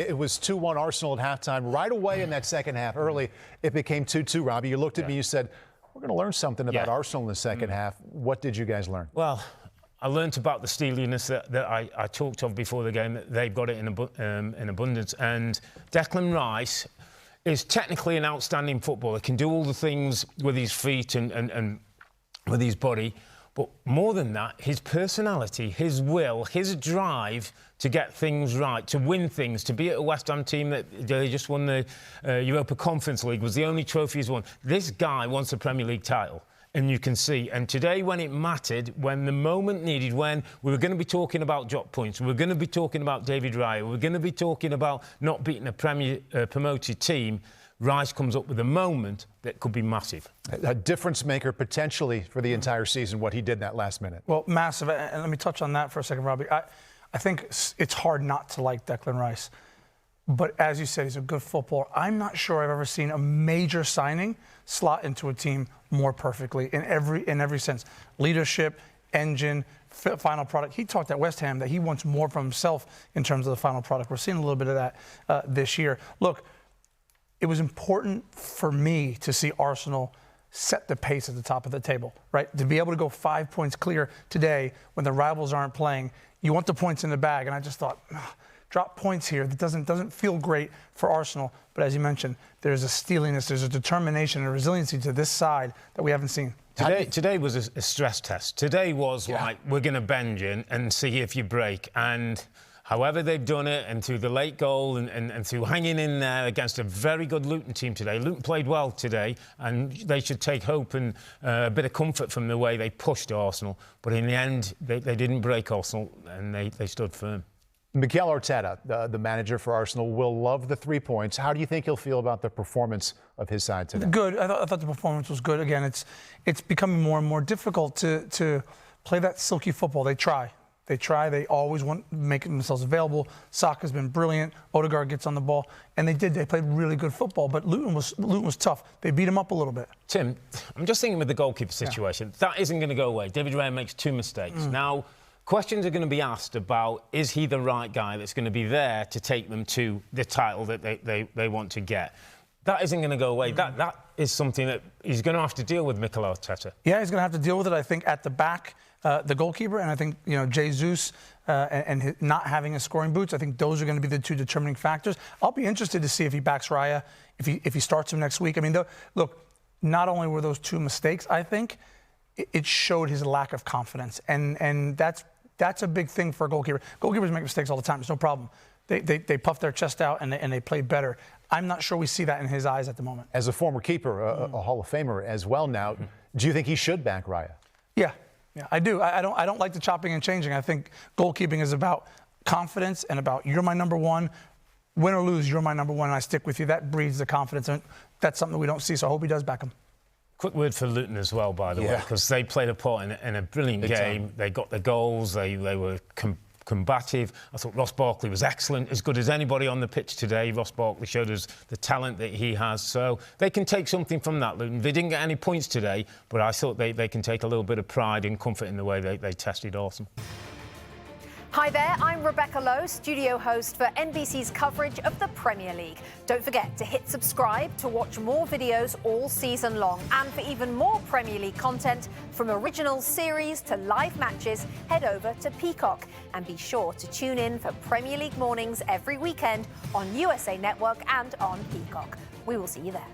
It was 2-1 Arsenal at halftime. Right away in that second half, early, it became 2-2, Robbie. You looked at me, you said, we're going to learn something about Arsenal in the second half. What did you guys learn? Well, I learned about the steeliness that I talked of before the game, that they've got it in abundance. And Declan Rice is technically an outstanding footballer. He can do all the things with his feet and with his body. But more than that, his personality, his will, his drive to get things right, to win things, to be at a West Ham team that they just won the Europa Conference League, was the only trophy he's won. This guy wants a Premier League title. And you can see, and today when it mattered, when the moment needed, when we were going to be talking about drop points, we were going to be talking about David Raya, we were going to be talking about not beating a promoted team, Rice comes up with a moment that could be massive. A difference maker potentially for the entire season, what he did in that last minute. Well, massive. And let me touch on that for a second, Robbie. I think it's hard not to like Declan Rice. But as you said, he's a good footballer. I'm not sure I've ever seen a major signing slot into a team more perfectly in every sense. Leadership, engine, final product. He talked at West Ham that he wants more from himself in terms of the final product. We're seeing a little bit of that this year. Look, it was important for me to see Arsenal set the pace at the top of the table, right? To be able to go 5 points clear today when the rivals aren't playing, you want the points in the bag. And I just thought, drop points here. That doesn't feel great for Arsenal. But as you mentioned, there's a steeliness, there's a determination and a resiliency to this side that we haven't seen. Today was a stress test. Today was like, we're going to bend you and see if you break. And however they've done it, and through the late goal and through hanging in there against a very good Luton team today. Luton played well today, and they should take hope and a bit of comfort from the way they pushed Arsenal. But in the end, they didn't break Arsenal, and they stood firm. Mikel Arteta, the manager for Arsenal, will love the 3 points. How do you think he'll feel about the performance of his side today? Good. I thought the performance was good. Again, it's becoming more and more difficult to play that silky football. They try. They always want to make themselves available. Saka's been brilliant. Odegaard gets on the ball. And they did. They played really good football. But Luton was tough. They beat him up a little bit. Tim, I'm just thinking with the goalkeeper situation. That isn't going to go away. David Raya makes 2 mistakes. Now, questions are going to be asked about, is he the right guy that's going to be there to take them to the title that they want to get? That isn't going to go away. That is something that he's going to have to deal with, Mikel Arteta. Yeah, he's going to have to deal with it, I think, at the back, the goalkeeper, and I think, Jesus and not having his scoring boots, I think those are going to be the 2 determining factors. I'll be interested to see if he backs Raya, if he starts him next week. I mean, look, not only were those 2 mistakes, I think, it showed his lack of confidence, and that's a big thing for a goalkeeper. Goalkeepers make mistakes all the time. It's no problem. They puff their chest out and they play better. I'm not sure we see that in his eyes at the moment. As a former keeper, a Hall of Famer as well now, do you think he should back Raya? Yeah, I do. I don't like the chopping and changing. I think goalkeeping is about confidence and about you're my number one. Win or lose, you're my number one, and I stick with you. That breeds the confidence, and that's something that we don't see, so I hope he does back him. Quick word for Luton as well, by the way, because they played a part in a brilliant game. They got the goals. They were combative. I thought Ross Barkley was excellent, as good as anybody on the pitch today. Ross Barkley showed us the talent that he has. So they can take something from that, Luton. They didn't get any points today, but I thought they can take a little bit of pride and comfort in the way they tested Arsenal. Hi there, I'm Rebecca Lowe, studio host for NBC's coverage of the Premier League. Don't forget to hit subscribe to watch more videos all season long. And for even more Premier League content, from original series to live matches, head over to Peacock. And be sure to tune in for Premier League mornings every weekend on USA Network and on Peacock. We will see you there.